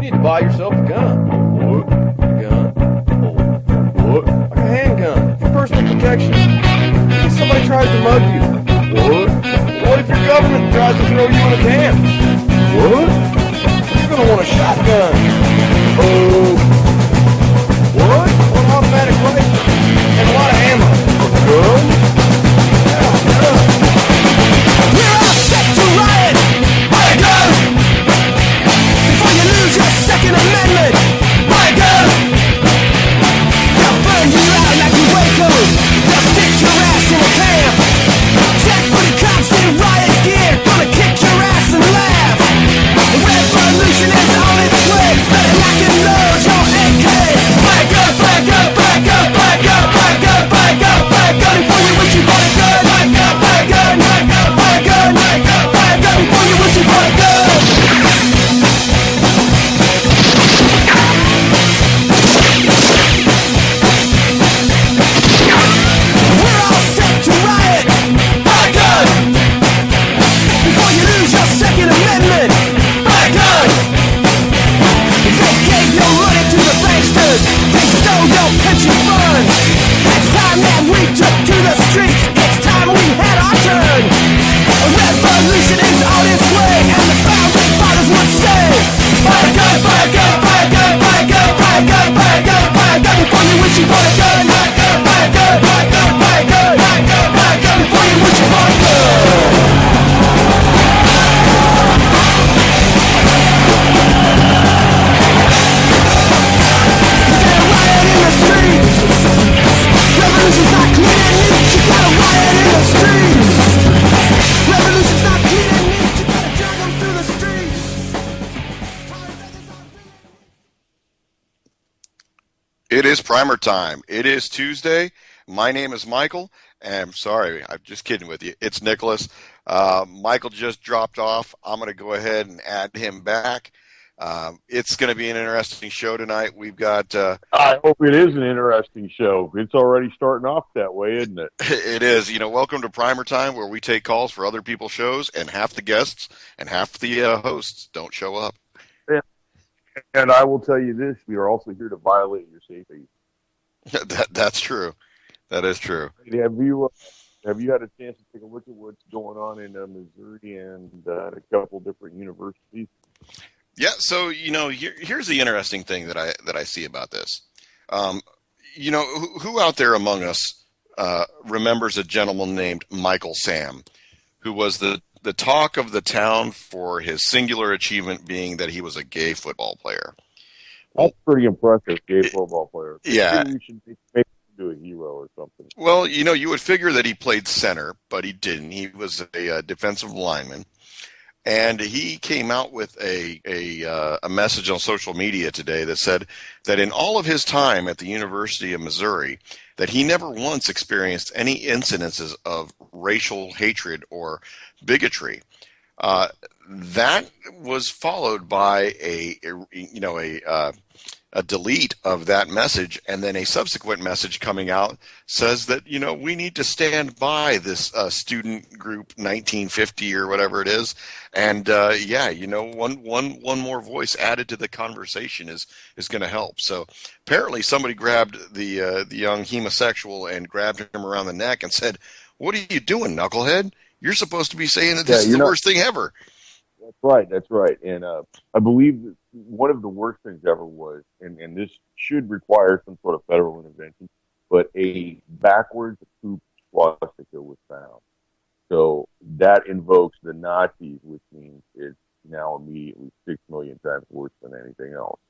need to buy yourself a gun. What? Gun? Oh, what? Like a handgun. For personal protection. If somebody tries to mug you. What? What if your government tries to throw you in a can? What? You're gonna want a shotgun. Oh. What? An automatic rifle. And a lot of ammo. A gun? Yeah, a gun. We're all set to riot. Buy a gun before you lose your Second Amendment. Buy a gun. They'll burn you out like a Waco. They'll stick your ass in a camp. Check for the cops in riot gear. Gonna kick your ass and laugh. The revolution is on its way. Better lock and load your AK. Buy a gun, buy a gun, buy a gun, buy a gun, buy a gun, buy a gun, buy a gun before you wish you bought a gun. Buy a gun, buy a gun, buy a gun, buy a gun, buy a gun, buy a gun before you wish you bought a gun. We're all set to riot. Buy a gun before you lose your Second Amendment. Buy a gun. They gave your money to the banksters. They stole your pension funds. It's time that we took to the streets. It's time we had our turn. A revolution is on its way, and the founding fathers would say, buy a gun, buy a gun, buy a gun, buy a gun, buy a gun, buy a gun, buy a gun before you wish you bought a gun. Buy a gun, buy a gun, buy a gun, buy a gun, buy a gun, buy a gun before you wish you bought a gun. Revolution's not clean and neat, you gotta riot in the streets. Revolution's not clean and neat, you gotta drag them through the streets. It is primer time. It is Tuesday. My name is Michael. And I'm sorry, I'm just kidding with you. It's Nicholas. Michael just dropped off. I'm going to go ahead and add him back. It's going to be an interesting show tonight. We've got... I hope it is an interesting show. It's already starting off that way, isn't it? It is. You know, welcome to Primer Time, where we take calls for other people's shows, and half the guests and half the hosts don't show up. And I will tell you this, we are also here to violate your safety. That's true. That is true. Have you had a chance to take a look at what's going on in Missouri and a couple different universities? Yeah, so here's the interesting thing that I see about this. Who out there among us remembers a gentleman named Michael Sam, who was the talk of the town for his singular achievement being that he was a gay football player. That's pretty impressive, gay football player. Yeah, we should make him into a hero or something. Well, you would figure that he played center, but he didn't. He was a defensive lineman. And he came out with a message on social media today that said that in all of his time at the University of Missouri, that he never once experienced any incidences of racial hatred or bigotry. That was followed by a delete of that message, and then a subsequent message coming out says that we need to stand by this student group 1950 or whatever it is, and one more voice added to the conversation is going to help. So apparently somebody grabbed the young homosexual and grabbed him around the neck and said, "What are you doing, knucklehead? You're supposed to be saying that this is the worst thing ever." That's right. And I believe that one of the worst things ever was, and this should require some sort of federal intervention, but a backwards poop swastika was found. So that invokes the Nazis, which means it's now immediately 6 million times worse than anything else.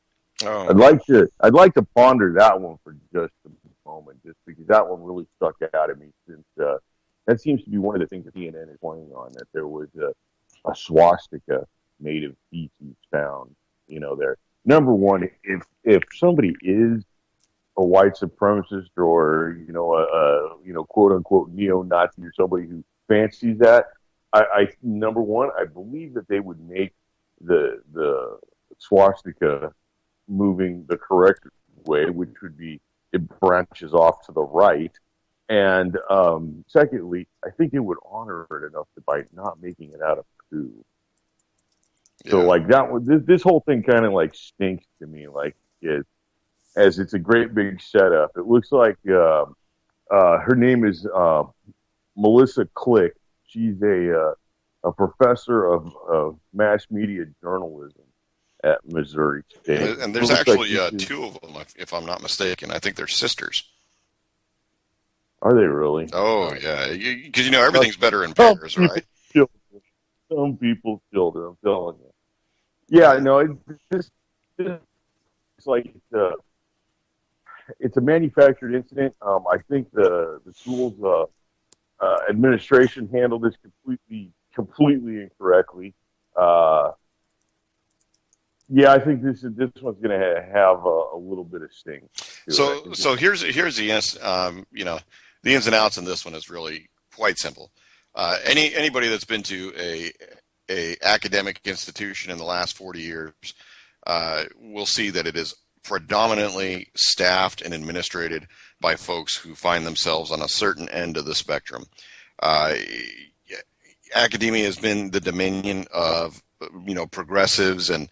Oh. I'd like to ponder that one for just a moment, just because that one really stuck out at me, since that seems to be one of the things that CNN is pointing on, that there was a swastika made of feces found, there. Number one, if somebody is a white supremacist or, a quote unquote neo-Nazi, or somebody who fancies that, number one, I believe that they would make the swastika moving the correct way, which would be it branches off to the right. And secondly, I think it would honor it enough by not making it out of poo. So Yeah. like that one, this whole thing kind of like stinks to me. Like as it's a great big setup. It looks like her name is Melissa Click. She's a professor of mass media journalism at Missouri State. And It there's looks like actually this is, two of them, if I'm not mistaken. I think they're sisters. are they really? Oh, yeah. Because, everything's better in Some pairs, people right? children. Some people's children. I'm telling you. Yeah, Right. no, this it's like it's a manufactured incident. I think the school's administration handled this completely incorrectly. Uh, yeah, I think this one's going to have a little bit of sting to it. I think So here's the the ins and outs in this one is really quite simple. Anybody that's been to a academic institution in the last 40 years will see that it is predominantly staffed and administrated by folks who find themselves on a certain end of the spectrum. Uh, Academia has been the dominion of progressives and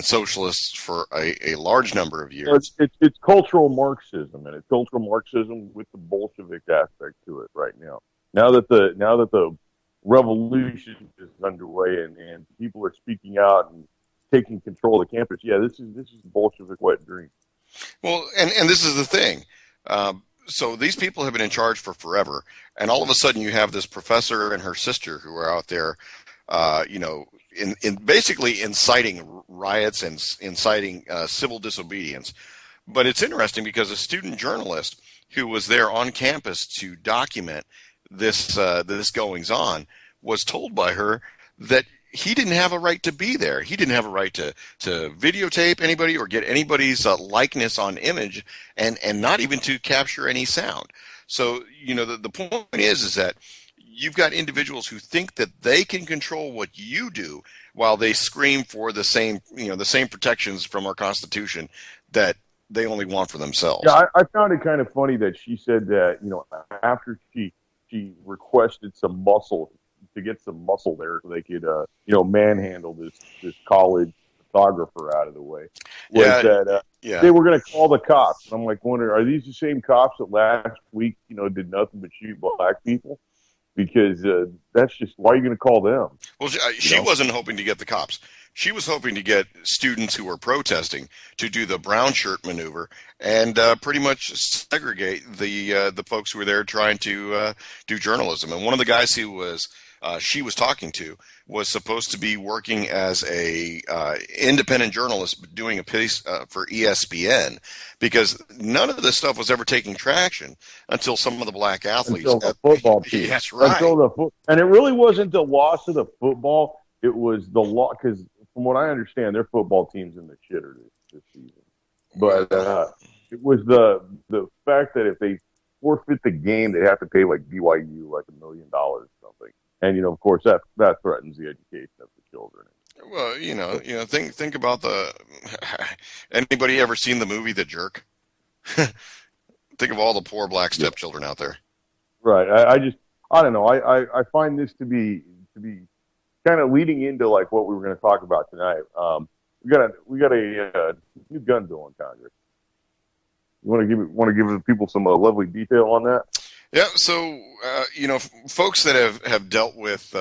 socialists for a large number of years. it's cultural Marxism, and it's cultural Marxism with the Bolshevik aspect to it right now. Now that the revolution is underway and people are speaking out and taking control of the campus, yeah, this is the Bolshevik wet dream. Well, and this is the thing. So these people have been in charge for forever, and all of a sudden you have this professor and her sister who are out there, in basically inciting riots and inciting civil disobedience. But it's interesting because a student journalist who was there on campus to document this goings on was told by her that he didn't have a right to be there. He didn't have a right to videotape anybody or get anybody's likeness on image, and not even to capture any sound. So the point is that you've got individuals who think that they can control what you do while they scream for the same protections from our Constitution that they only want for themselves. Yeah, I found it kind of funny that she said that after she requested some muscle to get some muscle there so they could manhandle this college photographer out of the way. They were going to call the cops. And I'm like, wondering, are these the same cops that last week did nothing but shoot black people? Because that's just, why are you going to call them? Well, she wasn't hoping to get the cops. She was hoping to get students who were protesting to do the brown shirt maneuver and pretty much segregate the folks who were there trying to do journalism. And one of the guys who she was talking to was supposed to be working as a independent journalist doing a piece for ESPN, because none of this stuff was ever taking traction until some of the black athletes. Until the football team. That's right. And it really wasn't the loss of the football. It was the loss, because from what I understand, their football team's in the shitter this season. But it was the fact that if they forfeit the game, they have to pay like BYU like $1 million or something. And of course, that threatens the education of the children. Well, think about anybody ever seen the movie The Jerk? Think of all the poor black stepchildren out there. Right. I don't know. I find this to be kind of leading into like what we were going to talk about tonight. We got a new gun bill in Congress. You want to give people some lovely detail on that? Yeah, so folks that have dealt with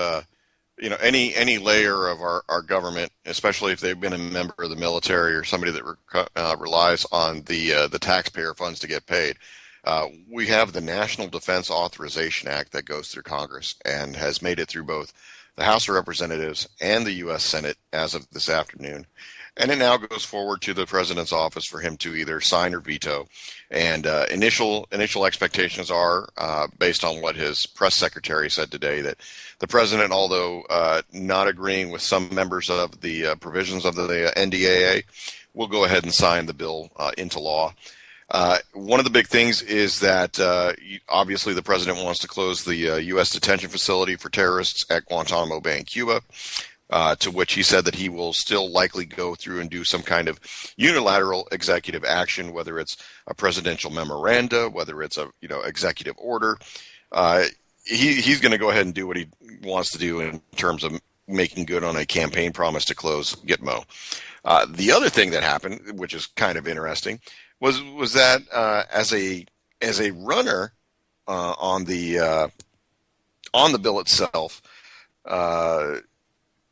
any layer of our government, especially if they've been a member of the military or somebody that relies on the taxpayer funds to get paid, we have the National Defense Authorization Act that goes through Congress and has made it through both the House of Representatives and the U.S. Senate as of this afternoon. And it now goes forward to the president's office for him to either sign or veto. And initial expectations are, based on what his press secretary said today, that the president, although not agreeing with some members of the provisions of the NDAA, will go ahead and sign the bill into law. One of the big things is that obviously the president wants to close the U.S. detention facility for terrorists at Guantanamo Bay in Cuba. To which he said that he will still likely go through and do some kind of unilateral executive action, whether it's a presidential memoranda, whether it's a executive order. He's going to go ahead and do what he wants to do in terms of making good on a campaign promise to close Gitmo. The other thing that happened, which is kind of interesting, was that as a runner on the bill itself,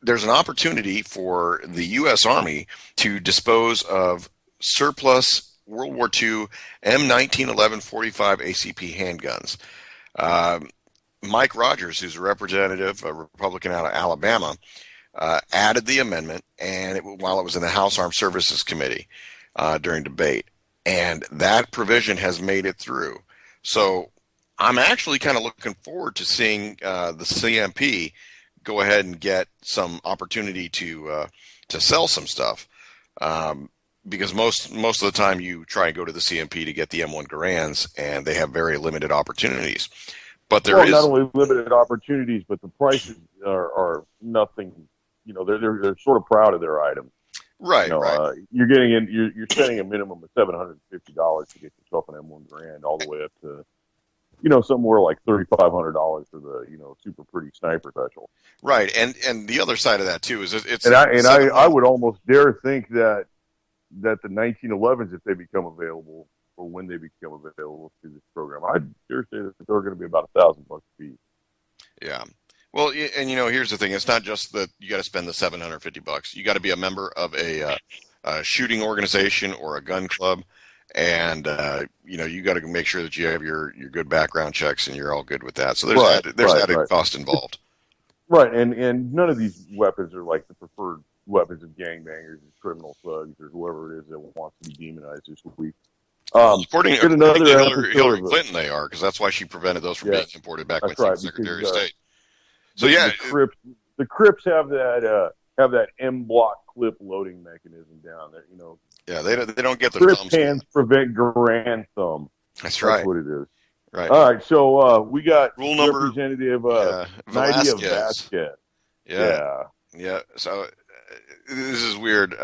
there's an opportunity for the U.S. Army to dispose of surplus World War II M1911 45 ACP handguns. Mike Rogers, who's a representative, a Republican out of Alabama, added the amendment, and while it was in the House Armed Services Committee during debate, and that provision has made it through. So I'm actually kind of looking forward to seeing the CMP go ahead and get some opportunity to sell some stuff, because most of the time you try and go to the CMP to get the M1 Garands, and they have very limited opportunities. But there is not only limited opportunities, but the prices are nothing. You know, they're sort of proud of their items. Right, you know, right. You're spending a minimum of $750 to get yourself an M1 Garand, all the way up to, you know, somewhere like $3,500 for the, you know, super pretty sniper special. Right, and the other side of that too is it's. I would almost dare think that the 1911s, if they become available, or when they become available through this program, I'd dare say that they're going to be about $1,000 a piece. Yeah. Well, and you know, here's the thing: it's not just that you got to spend the $750. You got to be a member of a shooting organization or a gun club, and you know, you got to make sure that you have your good background checks and you're all good with that. So there's added cost involved. Right, and none of these weapons are like the preferred weapons of gangbangers or criminal thugs or whoever it is that wants to be demonized this week. According to Hillary Clinton, they are, because that's why she prevented those from being imported back when she was Secretary of State. So the Crips have that M block clip loading mechanism down there. You know. Yeah, they don't get their Crips thumbs. Hands prevent Grand Thumb. That's right. That's what it is. Right. All right. So we got rule number Representative Velasquez. Vasquez. Yeah. So this is weird.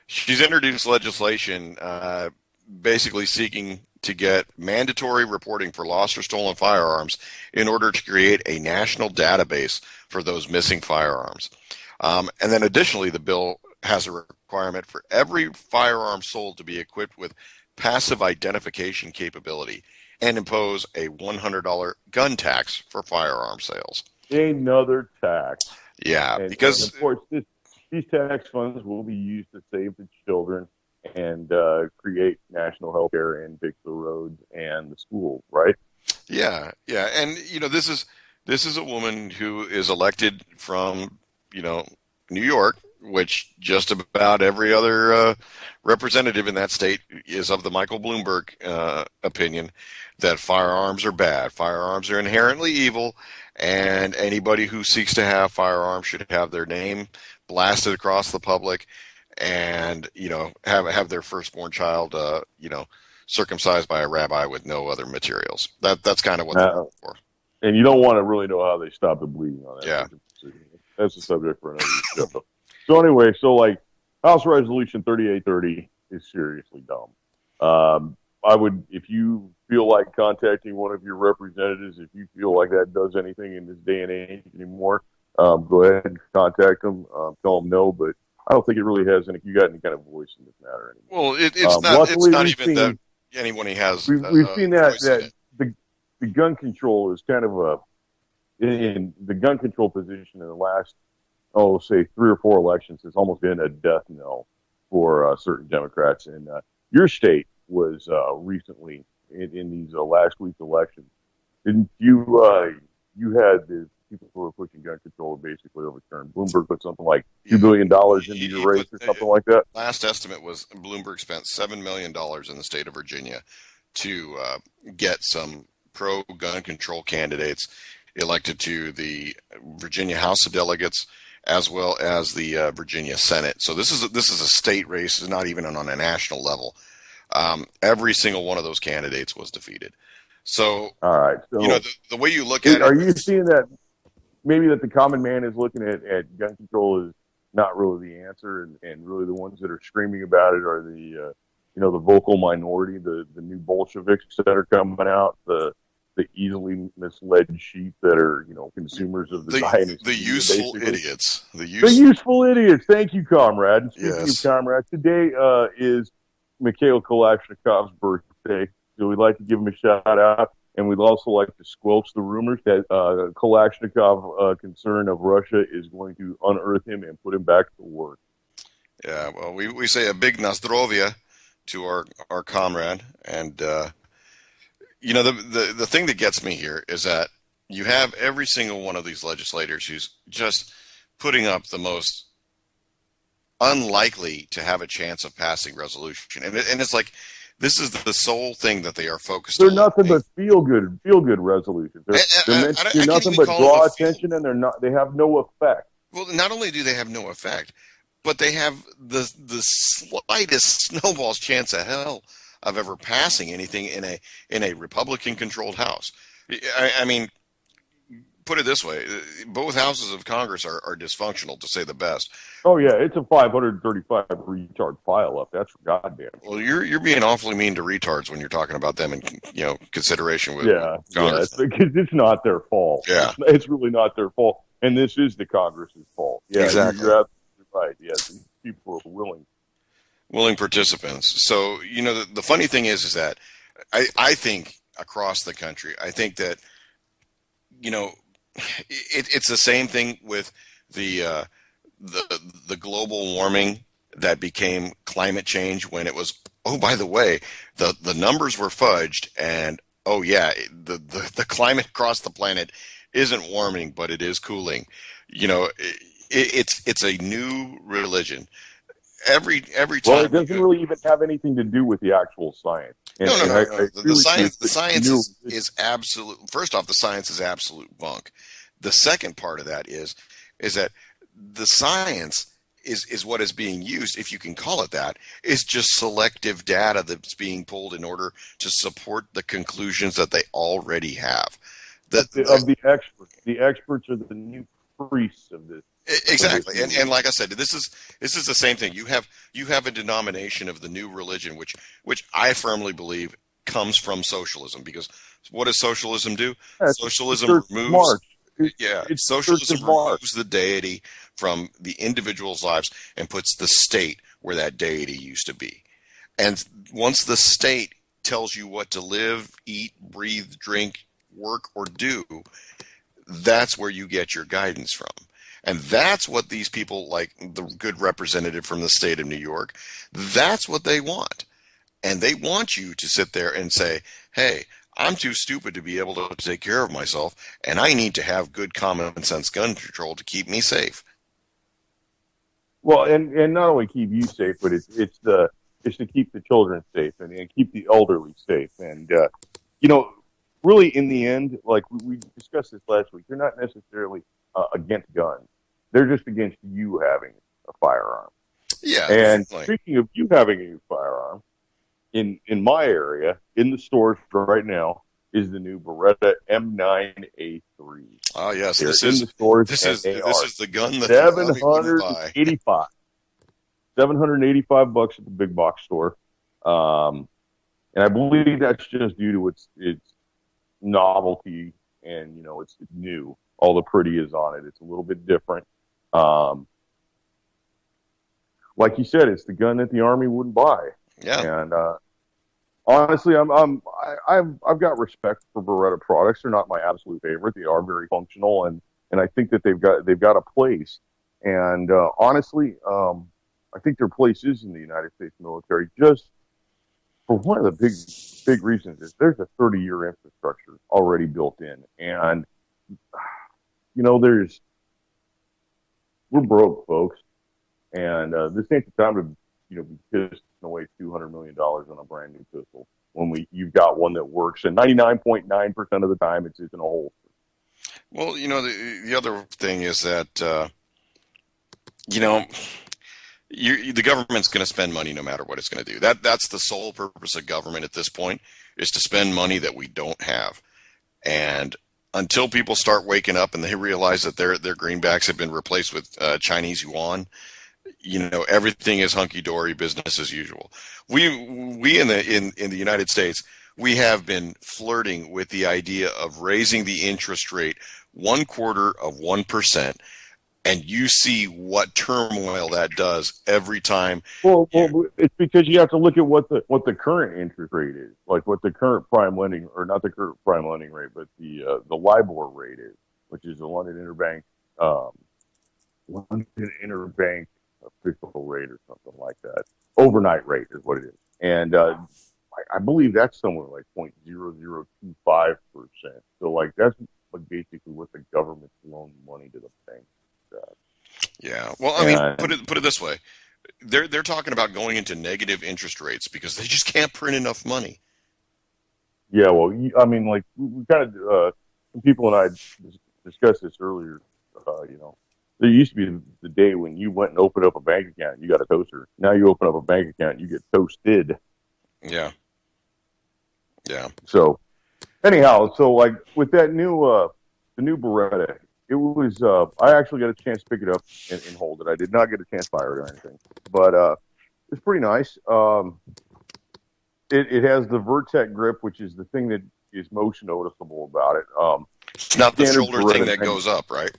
She's introduced legislation basically seeking to get mandatory reporting for lost or stolen firearms in order to create a national database for those missing firearms. And then additionally, the bill has a requirement for every firearm sold to be equipped with passive identification capability and impose a $100 gun tax for firearm sales. Another tax. Yeah, because of course these tax funds will be used to save the children and create national health care and fix the roads and the schools, right? Yeah, and you know, this is a woman who is elected from, you know, New York, which just about every other representative in that state is of the Michael Bloomberg opinion that firearms are bad, firearms are inherently evil, and anybody who seeks to have firearms should have their name blasted across the public, and you know, have their firstborn child circumcised by a rabbi with no other materials. That's kind of what they're looking for. And you don't want to really know how they stop the bleeding on that. Yeah, that's a subject for another show. So anyway, like House Resolution 3830 is seriously dumb. I would, if you feel like contacting one of your representatives, if you feel like that does anything in this day and age anymore, go ahead and contact them. Tell them no, but I don't think it really has any. You got any kind of voice in this matter anymore? Well, it's not even that anyone has. We've seen that the gun control is kind of in the gun control position in the last, say 3 or 4 elections has almost been a death knell for certain Democrats. And your state was recently in these last week's elections. Didn't you? You had the people who were pushing gun control basically overturned. Bloomberg put something like $2 billion into your race or something like that. Last estimate was Bloomberg spent $7 million in the state of Virginia to get some pro-gun control candidates elected to the Virginia House of Delegates as well as the Virginia Senate. So this is a state race, it's not even on a national level. Every single one of those candidates was defeated. So, all right. So, you know, the way you look at it. Are you seeing that maybe that the common man is looking at gun control is not really the answer, and really the ones that are screaming about it are the the vocal minority, the new Bolsheviks that are coming out, the the easily misled sheep that are, consumers of the zionist the media, useful basically. idiots. The useful idiots. Thank you, comrade. And speaking Yes. of comrades, today is Mikhail Kalashnikov's birthday, so we'd like to give him a shout out, and we'd also like to squelch the rumors that Kalashnikov, concern of Russia, is going to unearth him and put him back to work. Yeah, well, we say a big nazdrovya to our comrade, and the thing that gets me here is that you have every single one of these legislators who's just putting up the most unlikely to have a chance of passing resolution, and it's like this is the sole thing that they are focused on. They're nothing but feel good resolutions. They're meant to do nothing but draw attention, and they have no effect. Well, not only do they have no effect, but they have the slightest snowball's chance of hell of ever passing anything in a Republican-controlled House. I mean, put it this way: both houses of Congress are dysfunctional, to say the best. Oh yeah, it's a 535 retard pile up. That's for goddamn. Well, you're being awfully mean to retards when you're talking about them in consideration with It's Congress. because it's not their fault. Yeah, it's really not their fault, and this is the Congress's fault. Yeah, exactly. You're absolutely right. Yes, these people are willing participants. So the funny thing is that I think across the country, I think that it's the same thing with the global warming that became climate change when it was, oh, by the way, the numbers were fudged, and oh yeah, the climate across the planet isn't warming, but it is cooling. It's a new religion. Every time. Well, it doesn't really even have anything to do with the actual science. No. The science is absolute. First off, the science is absolute bunk. The second part of that is that the science is what is being used, if you can call it that, is just selective data that's being pulled in order to support the conclusions that they already have. The experts. The experts are the new priests of this. Exactly, and like I said, this is the same thing. You have a denomination of the new religion, which I firmly believe comes from socialism. Because what does socialism do? Socialism removes. Socialism removes the deity from the individual's lives and puts the state where that deity used to be. And once the state tells you what to live, eat, breathe, drink, work, or do, that's where you get your guidance from. And that's what these people, like the good representative from the state of New York, that's what they want. And they want you to sit there and say, hey, I'm too stupid to be able to take care of myself, and I need to have good common sense gun control to keep me safe. Well, and not only keep you safe, but it's to keep the children safe and keep the elderly safe. And really, in the end, like we discussed this last week, they're not necessarily against guns. They're just against you having a firearm. Yeah. And speaking of you having a firearm, in my area, in the stores right now, is the new Beretta M9A3. Oh yes, this is the stores. This is the gun that $785. $785 at the big box store, and I believe that's just due to its novelty and it's new. All the pretty is on it. It's a little bit different. Like you said, it's the gun that the Army wouldn't buy. Yeah. And honestly, I've got respect for Beretta products. They're not my absolute favorite. They are very functional, and I think that they've got a place. And honestly, I think their place is in the United States military. Just for one of the big reasons is there's a 30-year infrastructure already built in, and we're broke, folks, and this ain't the time to be pissing away $200 million on a brand new pistol when you've got one that works, and 99.9% of the time it's in a holster. Well, the other thing is that the government's going to spend money no matter what it's going to do. That's the sole purpose of government at this point, is to spend money that we don't have. And until people start waking up and they realize that their greenbacks have been replaced with Chinese yuan, everything is hunky dory, business as usual. We in the United States, we have been flirting with the idea of raising the interest rate 0.25%, and you see what turmoil that does every time. Well, it's because you have to look at what the current interest rate is, like what the current prime lending, or not the current prime lending rate, but the LIBOR rate is, which is the London Interbank official rate or something like that. Overnight rate is what it is, and I believe that's somewhere like 0.0025%. So like that's basically what the government's loaning money to the bank. Yeah. Well, I mean, put it this way. They're talking about going into negative interest rates because they just can't print enough money. Yeah, well, I mean, like we kind of some people and I discussed this earlier. There used to be the day when you went and opened up a bank account, and you got a toaster. Now you open up a bank account, and you get toasted. Yeah. Yeah. So, anyhow, like with that the new Beretta, it was. I actually got a chance to pick it up and hold it. I did not get a chance to fire it or anything, but it's pretty nice. It has the Vertec grip, which is the thing that is most noticeable about it. It's not the shoulder Beretta thing that goes up, right?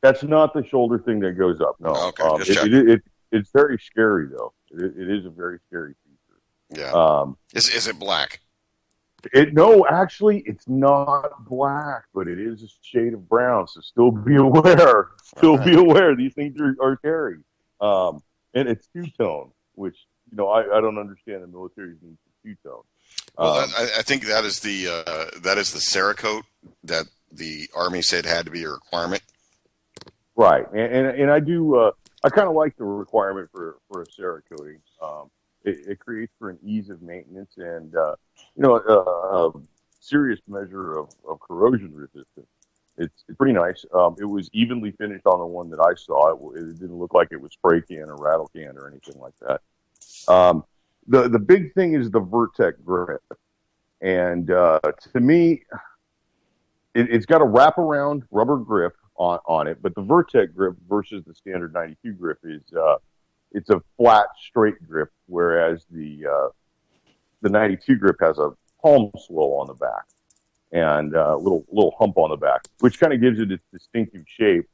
That's not the shoulder thing that goes up. No. Okay, just checking. It's very scary though. It is a very scary feature. Yeah. Is it black? No, actually, it's not black, but it is a shade of brown. So still be aware. Be aware. These things are scary. And it's two-tone, which I don't understand the military's need for two-tone. Well, I think that is the Cerakote that the Army said had to be a requirement. Right, and I do. I kind of like the requirement for a Cerakoting. It creates for an ease of maintenance and a serious measure of corrosion resistance. It's pretty nice. It was evenly finished on the one that I saw. It didn't look like it was spray can or rattle can or anything like that. The big thing is the Vertec grip, and to me, it's got a wraparound rubber grip on it, but the Vertec grip versus the standard 92 grip is it's a flat, straight grip, whereas the 92 grip has a palm swell on the back and a little hump on the back, which kind of gives it its distinctive shape.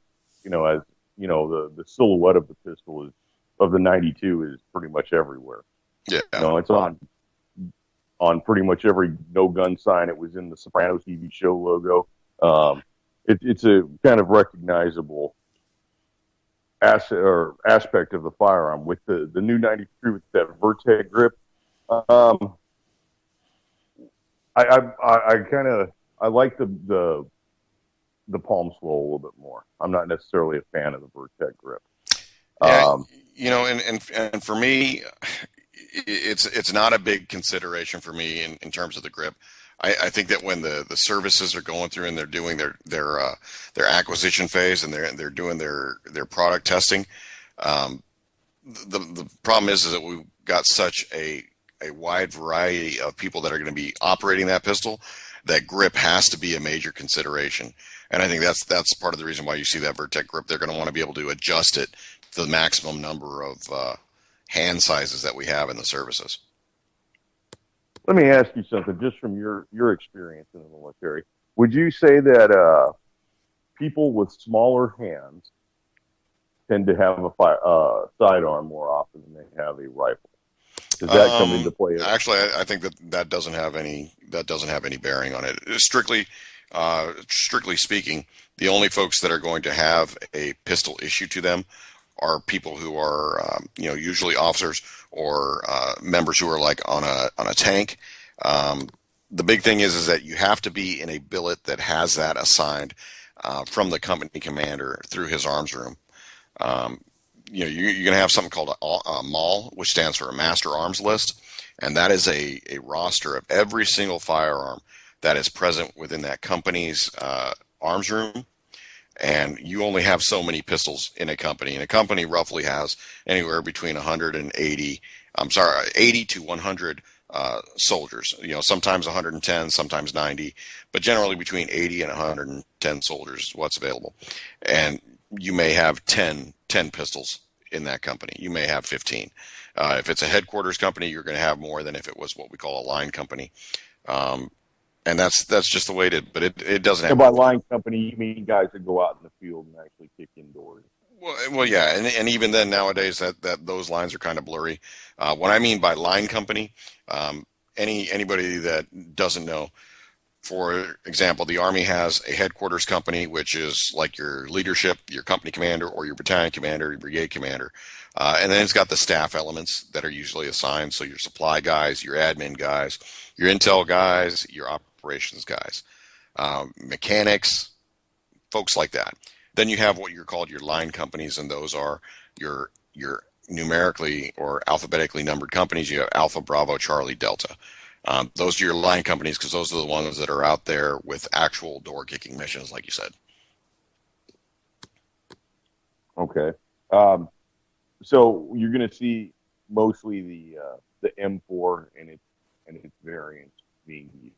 As the silhouette of the pistol of the 92 is pretty much everywhere. Yeah, it's on pretty much every no gun sign. It was in the Sopranos TV show logo. It's a kind of recognizable aspect of the firearm with the new 93 with that Vertec grip. I like the palm swell a little bit more. I'm not necessarily a fan of the Vertec grip. And for me, it's not a big consideration for me in terms of the grip. I think that when the services are going through and they're doing their acquisition phase and they're doing their product testing, the problem is that we've got such a wide variety of people that are going to be operating that pistol that grip has to be a major consideration. And I think that's part of the reason why you see that Vertec grip. They're going to want to be able to adjust it to the maximum number of hand sizes that we have in the services. Let me ask you something, just from your experience in the military. Would you say that people with smaller hands tend to have a sidearm more often than they have a rifle? Does that come into play? Actually, I think that doesn't have any bearing on it. Strictly speaking, the only folks that are going to have a pistol issued to them are people who are usually officers or members who are like on a tank. The big thing is that you have to be in a billet that has that assigned from the company commander through his arms room. You're going to have something called a MAL, which stands for a Master Arms List, and that is a roster of every single firearm that is present within that company's arms room. And you only have so many pistols in a company. And a company roughly has anywhere between 80 to 100 soldiers. Sometimes 110, sometimes 90, but generally between 80 and 110 soldiers is what's available. And you may have 10 pistols in that company. You may have 15. If it's a headquarters company, you're going to have more than if it was what we call a line company. And that's just the way it is. But it doesn't have. And by line company, you mean guys that go out in the field and actually kick indoors? Well, yeah, and even then nowadays that those lines are kind of blurry. What I mean by line company, anybody that doesn't know, for example, the Army has a headquarters company, which is like your leadership, your company commander, or your battalion commander, your brigade commander. And then it's got the staff elements that are usually assigned. So your supply guys, your admin guys, your intel guys, your operations guys, mechanics, folks like that. Then you have what you're called your line companies, and those are your numerically or alphabetically numbered companies. You have Alpha, Bravo, Charlie, Delta. Those are your line companies because those are the ones that are out there with actual door kicking missions, like you said. Okay. So you're going to see mostly the M4 and its variants being used.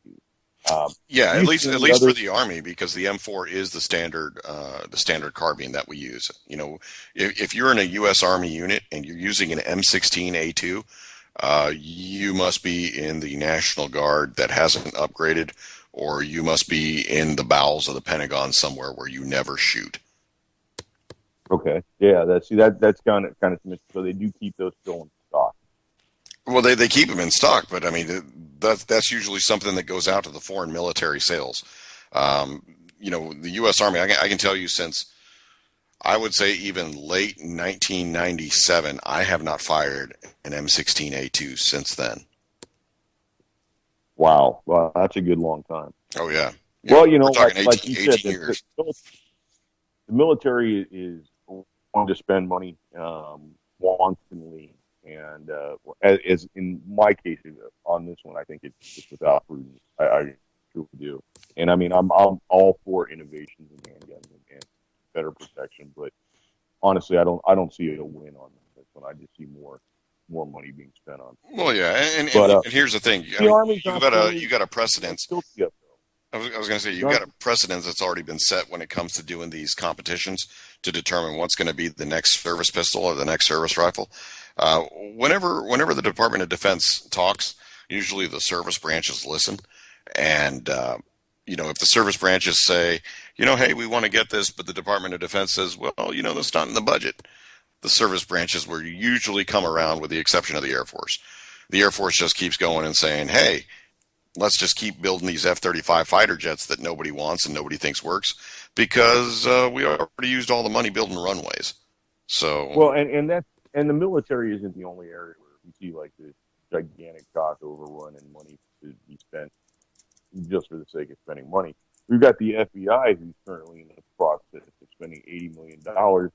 Yeah, at least for the Army, because the M4 is the standard carbine that we use. You know, if you're in a U.S. Army unit and you're using an M16A2, you must be in the National Guard that hasn't upgraded, or you must be in the bowels of the Pentagon somewhere where you never shoot. Okay, yeah, that's kind of so they do keep those still in stock. Well, they keep them in stock, but I mean that's usually something that goes out to the foreign military sales. You know, the U.S. Army. I can tell you since I would say even late 1997, I have not fired an M16A2 since then. Wow, well, that's a good long time. Oh yeah. Well, you know, we're talking like you said, years. The military is wanting to spend money wantonly. And as in my case on this one, I think it's just without prudence. I truly do. And I mean, I'm all for innovations in handguns and better protection, but honestly, I don't see a win on this one. I just see more money being spent on. Well, yeah, and here's the thing. The Army's you got a precedence. I was going to say you've got a precedence that's already been set when it comes to doing these competitions to determine what's going to be the next service pistol or the next service rifle. Whenever the Department of Defense talks, usually the service branches listen. And, you know, if the service branches say, you know, hey, we want to get this, but the Department of Defense says, well, you know, that's not in the budget. The service branches will usually come around, with the exception of the Air Force. The Air Force just keeps going and saying, hey, let's just keep building these F-35 fighter jets that nobody wants and nobody thinks works because we already used all the money building runways. So well, and the military isn't the only area where we see like this gigantic cost overrun and money to be spent just for the sake of spending money. We've got the FBI, who's currently in the process of spending $80 million to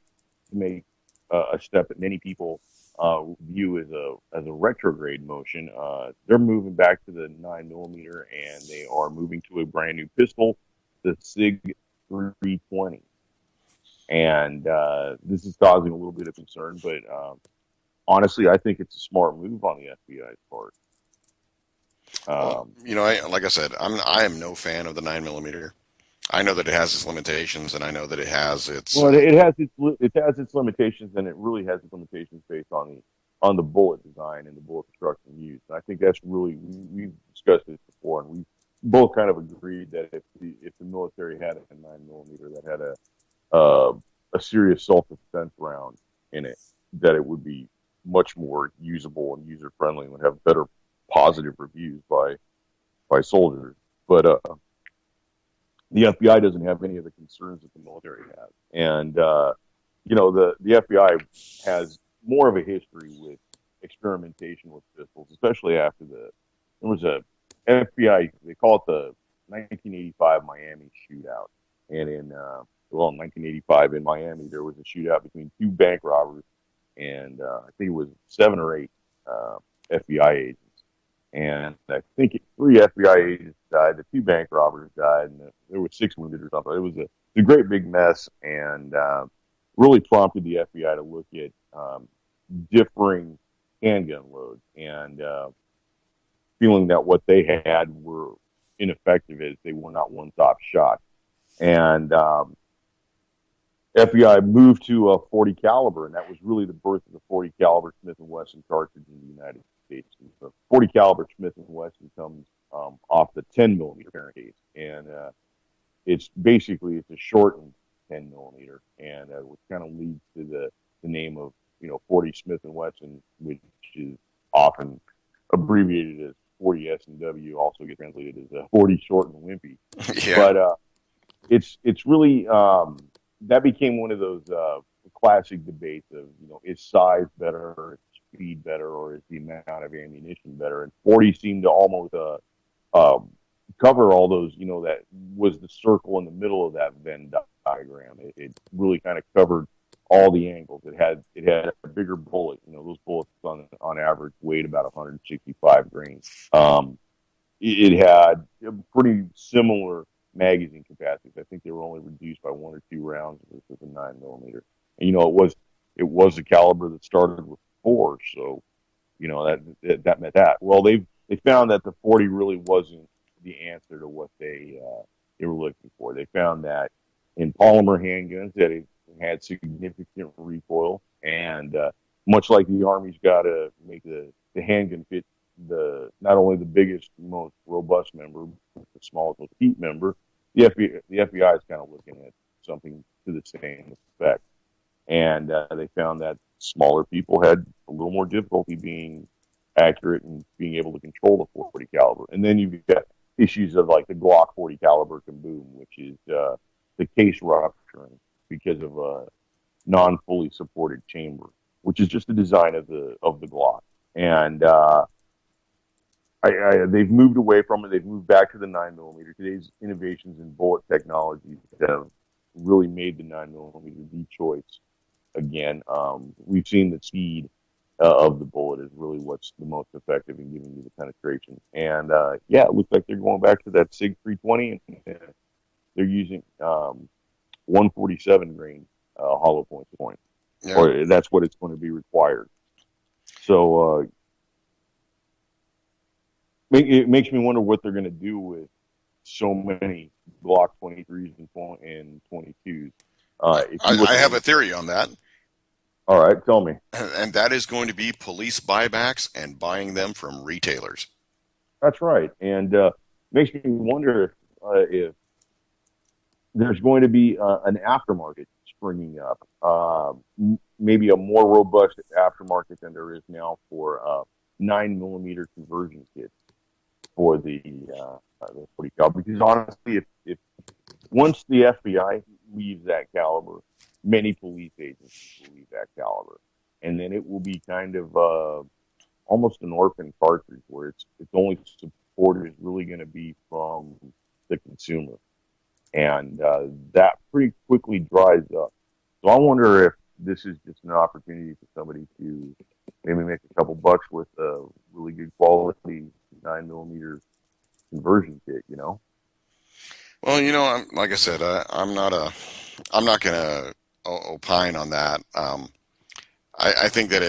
make a step that many people view as a retrograde motion. They're moving back to the 9mm, and they are moving to a brand new pistol, the SIG 320. And this is causing a little bit of concern, but honestly, I think it's a smart move on the FBI's part. Well, you know, like I said, I am no fan of the 9mm. I know that it has its limitations, and I know that it has its. Well, it has its limitations, and it really has its limitations based on the bullet design and the bullet construction used. And I think that's really we've discussed this before, and we both kind of agreed that if the military had a 9mm that had a serious self-defense round in it, that it would be much more usable and user-friendly and would have better positive reviews by soldiers. But the FBI doesn't have any of the concerns that the military has. And, you know, the FBI has more of a history with experimentation with pistols, especially after there was a FBI, they call it the 1985 Miami shootout. And in 1985 in Miami, there was a shootout between two bank robbers, and I think it was 7 or 8 FBI agents. And I think 3 FBI agents died, the 2 bank robbers died, and there were 6 wounded or something. It was a great big mess, and really prompted the FBI to look at differing handgun loads, and feeling that what they had were ineffective as they were not one-stop shots. And FBI moved to a 40 caliber, and that was really the birth of the 40 caliber Smith & Wesson cartridge in the United States. And the 40 caliber Smith & Wesson comes off the 10 millimeter parent case, and it's a shortened 10 millimeter, and which kind of leads to the name of 40 Smith & Wesson, which is often abbreviated as 40 S&W, also gets translated as a 40 short and wimpy. Yeah. But it's really that became one of those classic debates of is size better, or is speed better, or is the amount of ammunition better? And 40 seemed to almost cover all those. That was the circle in the middle of that Venn diagram. It really kind of covered all the angles. It had a bigger bullet. Those bullets on average weighed about 165 grains. It had a pretty similar magazine capacities. I think they were only reduced by 1 or 2 rounds versus a 9 millimeter. And it was a caliber that started with 4, so that meant that. Well, they found that the 40 really wasn't the answer to what they were looking for. They found that in polymer handguns that it had significant recoil, and much like the Army's got to make the handgun fit not only the biggest, most robust member, but the smallest, most peat member. The FBI is kind of looking at something to the same effect, and they found that smaller people had a little more difficulty being accurate and being able to control the 40 caliber. And then you've got issues of like the Glock 40 caliber kaboom, which is the case rupturing because of a non-fully supported chamber, which is just the design of the Glock. And they've moved away from it. They've moved back to the 9 millimeter. Today's innovations in bullet technology have really made the 9 millimeter the choice. Again, we've seen the speed of the bullet is really what's the most effective in giving you the penetration. And it looks like they're going back to that SIG 320, and they're using 147 grain hollow point, or that's what it's going to be required. So it makes me wonder what they're going to do with so many Glock 23s and 22s. I have a theory on that. All right, tell me. And that is going to be police buybacks and buying them from retailers. That's right. And makes me wonder if there's going to be an aftermarket springing up, maybe a more robust aftermarket than there is now for 9 millimeter conversion kits for the 40 caliber. Because honestly, if once the FBI leaves that caliber, many police agencies will leave that caliber, and then it will be kind of almost an orphan cartridge where its only support is really going to be from the consumer, and that pretty quickly dries up. So I wonder if this is just an opportunity for somebody to maybe make a couple bucks with a really good quality 9 millimeter conversion kit. Well, like I said, I'm not going to opine on that. I think that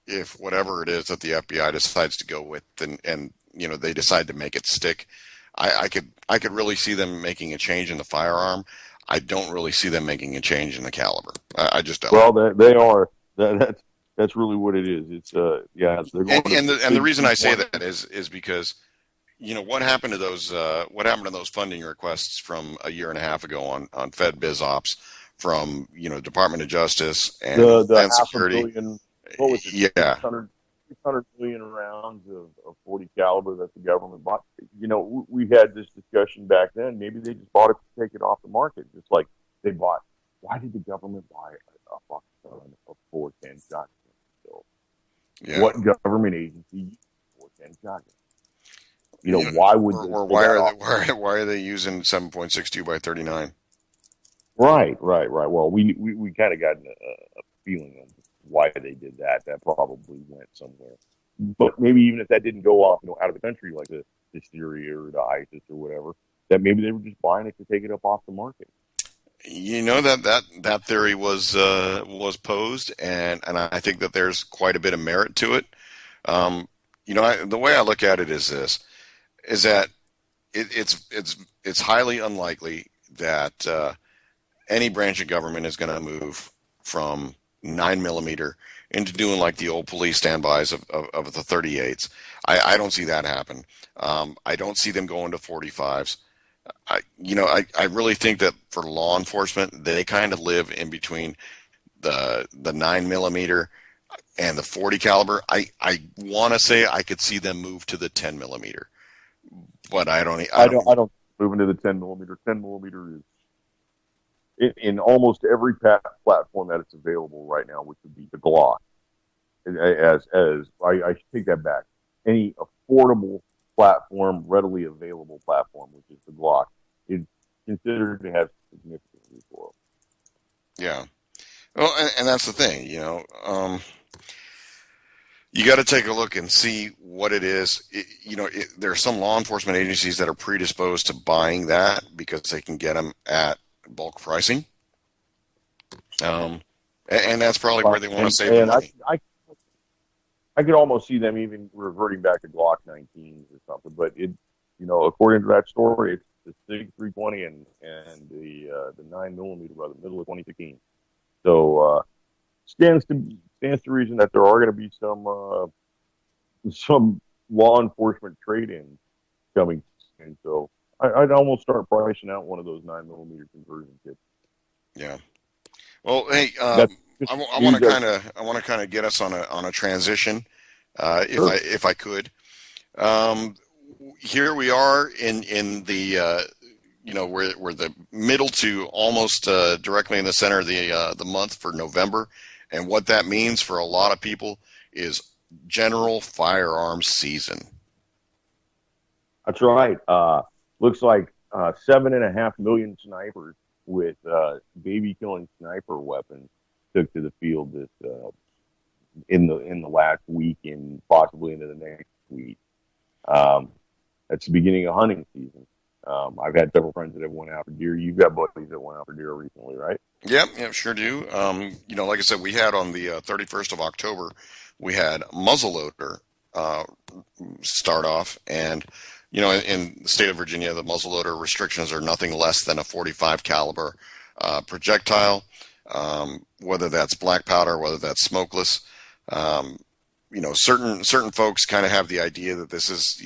if whatever it is that the FBI decides to go with, and they decide to make it stick, I could really see them making a change in the firearm. I don't really see them making a change in the caliber. I just don't. Well, they are. That's really what it is. It's they're going. And the reason I say that is because what happened to those funding requests from a year and a half ago on Fed Biz Ops from Department of Justice and the Security. Billion, what was it? Yeah. 600 million rounds of 40 caliber that the government bought. We had this discussion back then. Maybe they just bought it to take it off the market, just like they bought. Why did the government buy a fuck ton of 410 shotguns? So, what government agency used 410 shotguns? Why would why are they using 7.62 by 39? Right. Well, we kind of got a feeling of why they did that. That probably went somewhere. But maybe even if that didn't go off, out of the country, like the Syria or the ISIS or whatever, that maybe they were just buying it to take it up off the market. That theory was posed, and I think that there's quite a bit of merit to it. The way I look at it is that it's highly unlikely that any branch of government is going to move from 9mm into doing like the old police standbys of the 38s. I don't see that happen. I don't see them going to 45s. I really think that for law enforcement, they kind of live in between the 9mm and the 40 caliber. I want to say I could see them move to the 10mm, but I don't move into the 10mm. 10mm is in almost every platform that it's available right now, which would be the Glock. As I take that back. Any affordable platform, readily available platform, which is the Glock, is considered to have significant recoil. Yeah. Well, and that's the thing, you got to take a look and see what it is. There are some law enforcement agencies that are predisposed to buying that because they can get them at bulk pricing. And that's probably where they want to save the money. I could almost see them even reverting back to Glock 19s or something. But according to that story, it's the SIG 320 and the 9mm by the middle of 2016. So stands to reason that there are going to be some law enforcement trade-ins coming in. So I'd almost start pricing out one of those 9mm conversion kits. Yeah. Well, hey, I want to kind of get us on a transition, Sure. if I could. Here we are in the we're the middle to almost directly in the center of the month for November, and what that means for a lot of people is general firearms season. That's right. Looks like 7.5 million snipers with baby-killing sniper weapons took to the field this in the last week and possibly into the next week. That's the beginning of hunting season. I've had several friends that have went out for deer. You've got buddies that went out for deer recently, right? Yep, sure do. Like I said, we had on the 31st of October, we had muzzleloader start off, and in the state of Virginia, the muzzleloader restrictions are nothing less than a 45 caliber projectile, whether that's black powder, whether that's smokeless. Certain folks kind of have the idea that this is,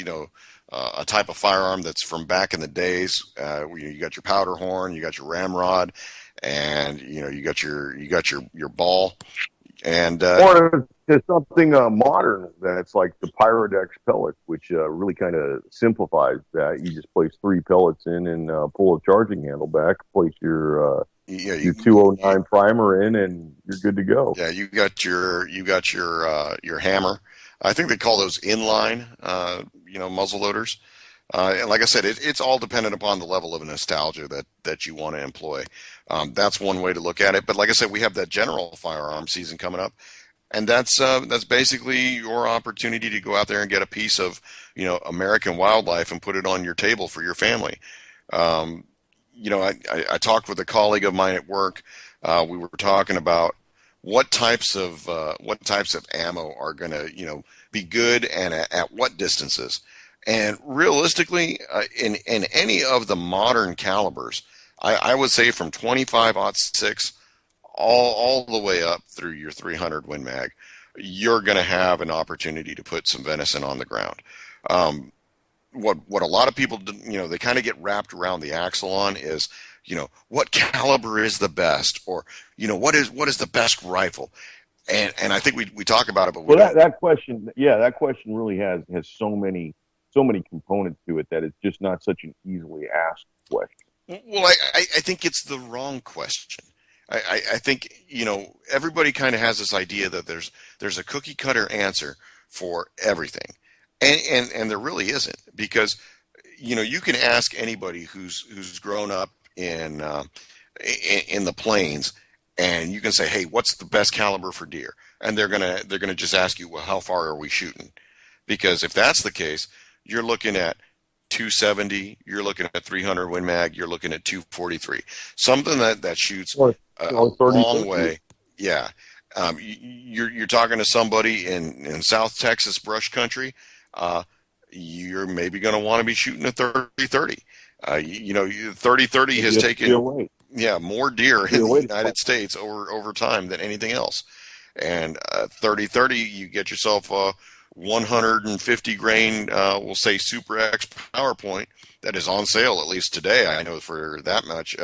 a type of firearm that's from back in the days. Where you got your powder horn, you got your ramrod, and you got your ball, and or it's something modern that's like the Pyrodex pellet, which really kind of simplifies that. You just place 3 pellets in and pull a charging handle back, place your 209 primer in, and you're good to go. Yeah, you got your hammer. I think they call those inline, muzzle loaders. And like I said, it's all dependent upon the level of nostalgia that you want to employ. That's one way to look at it. But like I said, we have that general firearm season coming up, and that's basically your opportunity to go out there and get a piece of American wildlife and put it on your table for your family. I talked with a colleague of mine at work. We were talking about what types of ammo are going to be good and at what distances. And realistically, in any of the modern calibers, I would say from 25-06 all the way up through your 300 Win Mag, you're going to have an opportunity to put some venison on the ground. What a lot of people do, they kind of get wrapped around the axle on is, what caliber is the best, or what is the best rifle, and I think we talk about it, but that question really has so many components to it that it's just not such an easily asked question. Well, I think it's the wrong question. I think everybody kind of has this idea that there's a cookie cutter answer for everything. And there really isn't, because you can ask anybody who's grown up in the plains, and you can say, hey, what's the best caliber for deer? And they're gonna just ask you, well, how far are we shooting? Because if that's the case, you're looking at 270, you're looking at 300 Win Mag, you're looking at 243, something that shoots a long way. Yeah. You're talking to somebody in South Texas brush country. You're maybe going to want to be shooting a 30-30. 30-30 has taken. Yeah, more deer Yeah, in the wait. United States over time than anything else. And 30-30, you get yourself a 150 grain, we'll say Super X PowerPoint that is on sale at least today. I know for that much.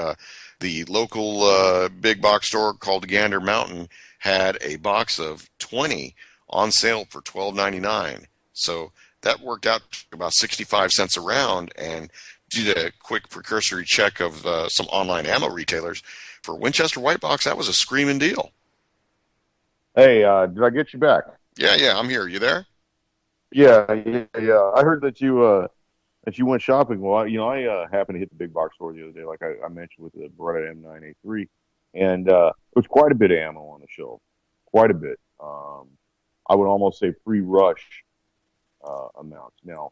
The local big box store called Gander Mountain had a box of 20 on sale for $12.99. So that worked out to about 65 cents a round. And did a quick precursory check of some online ammo retailers for Winchester White Box. That was a screaming deal. Hey, did I get you back? Yeah, I'm here. You there? Yeah. I heard that you went shopping. Well, I happened to hit the big box store the other day, like I mentioned, with the Beretta M9A3, and there was quite a bit of ammo on the shelf, quite a bit. I would almost say pre-rush amounts. Now,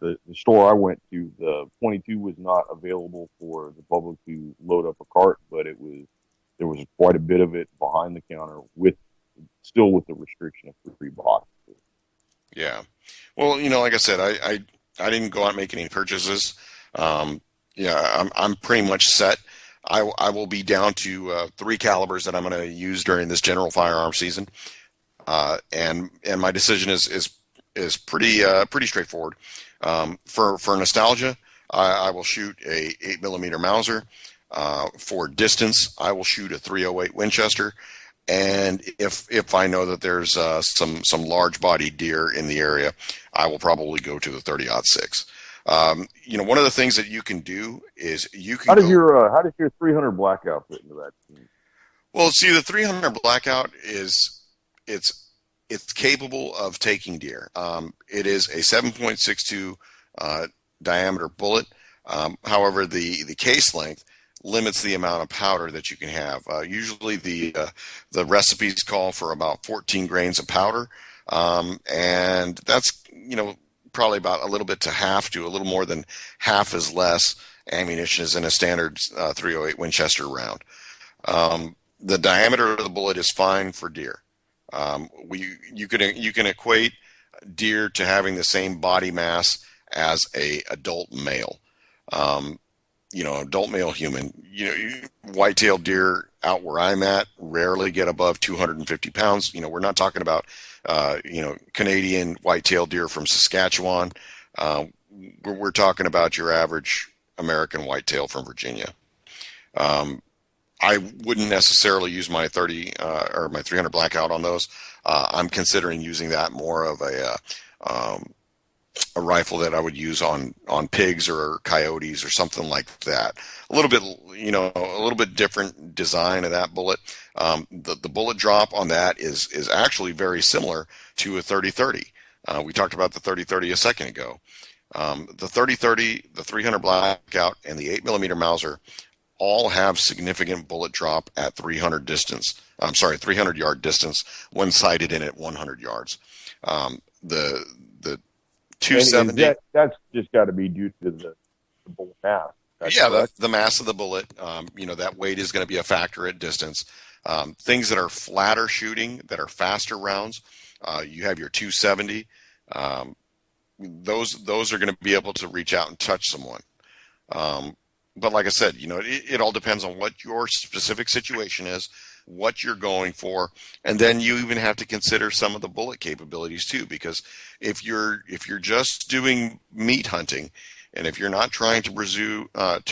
the store I went to, the 22 was not available for the public to load up a cart, but there was quite a bit of it behind the counter still with the restriction of free boxes. Yeah. Well, like I said, I didn't go out and make any purchases. Yeah, I'm pretty much set. I will be down to 3 calibers that I'm going to use during this general firearm season. And my decision is pretty straightforward. For nostalgia, I will shoot a 8mm Mauser. For distance, I will shoot a 308 Winchester. And if I know that there's some large bodied deer in the area, I will probably go to the 30-06. One of the things that you can do is you can How does your 300 blackout fit into that team? Well, see, the 300 blackout it's capable of taking deer. It is a 7.62 diameter bullet. However, the case length limits the amount of powder that you can have. Usually, the recipes call for about 14 grains of powder, and that's probably about a little bit to half to a little more than half as less ammunition as in a standard 308 Winchester round. The diameter of the bullet is fine for deer. You can equate deer to having the same body mass as a adult male. Adult male human. White-tailed deer out where I'm at rarely get above 250 pounds. We're not talking about Canadian white-tailed deer from Saskatchewan. We're talking about your average American whitetail from Virginia. I wouldn't necessarily use my 30 or my 300 blackout on those. I'm considering using that more of a rifle that I would use on pigs or coyotes or something like that. A little bit different design of that bullet. The bullet drop on that is actually very similar to a 30-30. We talked about the 30-30 a second ago. The 30-30, the 300 blackout, and the 8mm Mauser all have significant bullet drop at 300 yard distance when sighted in at 100 yards. The 270. That's just got to be due to the bullet mass. The mass of the bullet. That weight is going to be a factor at distance. Things that are flatter shooting, that are faster rounds, you have your 270. Those are going to be able to reach out and touch someone. But like I said, it all depends on what your specific situation is, what you're going for, and then you even have to consider some of the bullet capabilities too. Because if you're just doing meat hunting, and if you're not trying to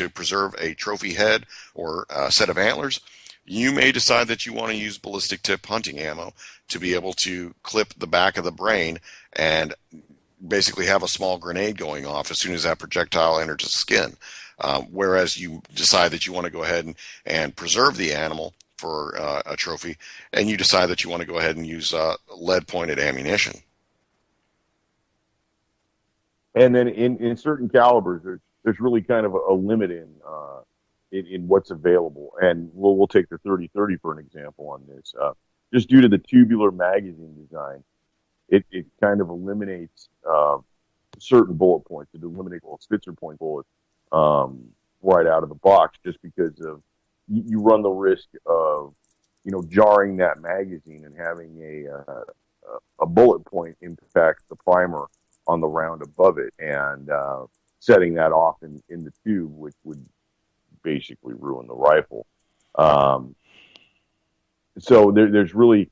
preserve a trophy head or a set of antlers, you may decide that you want to use ballistic tip hunting ammo to be able to clip the back of the brain and basically have a small grenade going off as soon as that projectile enters the skin. Whereas you decide that you want to go ahead and preserve the animal for a trophy, and you decide that you want to go ahead and use lead-pointed ammunition. And then in certain calibers, there's really kind of a limit in what's available. And we'll take the 30-30 for an example on this. Just due to the tubular magazine design, it kind of eliminates certain bullet points. It eliminates Spitzer point bullets right out of the box, just because of you run the risk of jarring that magazine and having a bullet point impact the primer on the round above it, and setting that off in the tube, which would basically ruin the rifle. So there's really,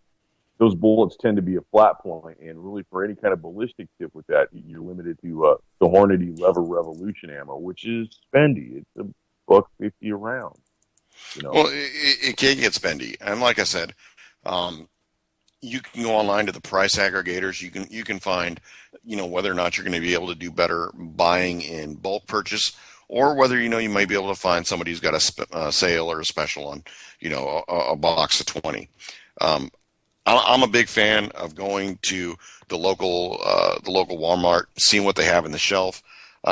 those bullets tend to be a flat point, and really for any kind of ballistic tip with that, you're limited to the Hornady Lever Revolution ammo, which is spendy. It's $1.50 a round. Well, it can get spendy, and like I said, you can go online to the price aggregators. You can find, whether or not you're going to be able to do better buying in bulk purchase, or whether you might be able to find somebody who's got a sale or a special on, a box of 20. I'm a big fan of going to the local Walmart, seeing what they have in the shelf.